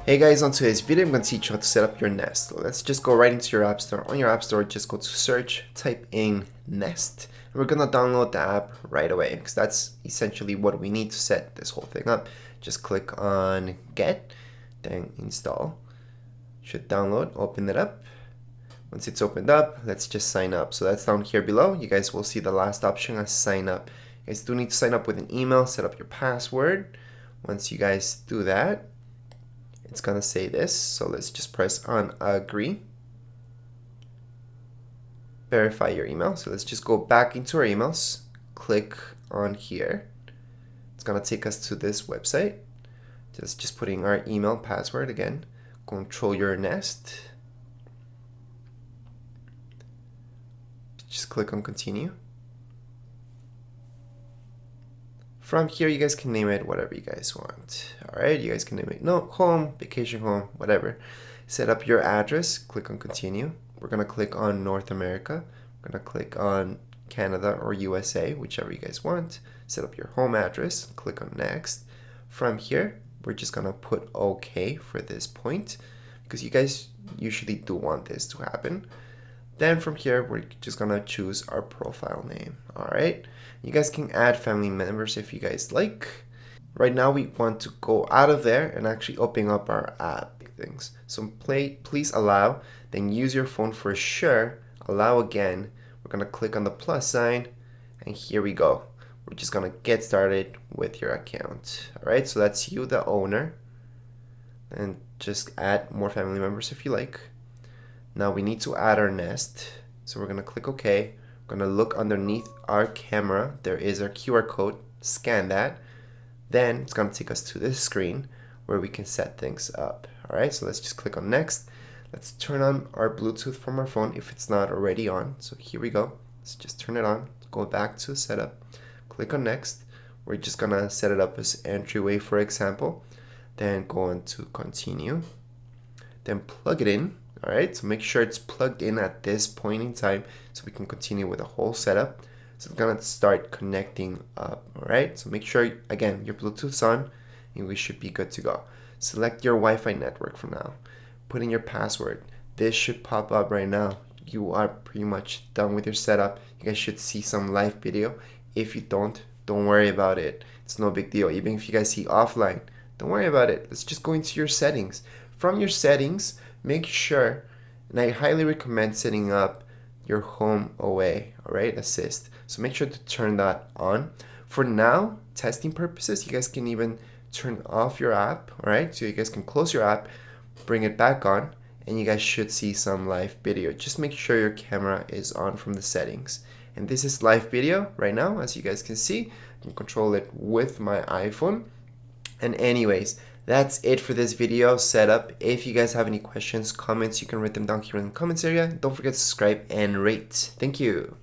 Hey guys, on today's video I'm going to teach you how to set up your Nest. So let's just go right into your App Store. On your App Store, just go to search, type in Nest, and we're going to download the app right away because that's essentially what we need to set this whole thing up. Just click on Get, then Install. Should download, open it up. Once it's opened up, let's just sign up. So that's down here below. You guys will see the last option as sign up. You guys do need to sign up with an email, set up your password. Once you guys do that, it's gonna say this, so let's just press on agree. Verify your email. So let's just go back into our emails, click on here. It's gonna take us to this website. Just putting our email password again. Control your Nest. Just click on continue. From here, you guys can name it whatever you guys want. All right, you guys can name it home, vacation home, whatever. Set up your address, click on continue. We're gonna click on North America. We're gonna click on Canada or USA, whichever you guys want. Set up your home address, click on next. From here, we're just gonna put okay for this point because you guys usually do want this to happen. Then from here, we're just gonna choose our profile name. All right, you guys can add family members if you guys like. Right now, we want to go out of there and actually open up our app things. So please allow, then use your phone for sure. Allow again. We're gonna click on the plus sign, and here we go. We're just gonna get started with your account. All right, so that's you, the owner, and just add more family members if you like. Now we need to add our Nest. So we're gonna click OK. We're gonna look underneath our camera. There is our QR code, scan that. Then it's gonna take us to this screen where we can set things up. All right, so let's just click on next. Let's turn on our Bluetooth from our phone if it's not already on. So here we go. Let's just turn it on. Go back to setup. Click on next. We're just gonna set it up as entryway, for example. Then go on to continue. Then plug it in. All right, so make sure it's plugged in at this point in time so we can continue with the whole setup. So it's gonna start connecting up. All right, so make sure, again, your Bluetooth's on and we should be good to go. Select your Wi-Fi network for now. Put in your password. This should pop up right now. You are pretty much done with your setup. You guys should see some live video. If you don't worry about it. It's no big deal. Even if you guys see offline, don't worry about it. Let's just go into your settings. From your settings, make sure, and I highly recommend setting up your home away, all right, assist. So make sure to turn that on. For now, testing purposes, you guys can even turn off your app, all right? So you guys can close your app, bring it back on, and you guys should see some live video. Just make sure your camera is on from the settings. And this is live video right now, as you guys can see. I can control it with my iPhone. And anyways, that's it for this video setup. If you guys have any questions, comments, you can write them down here in the comments area. Don't forget to subscribe and rate. Thank you.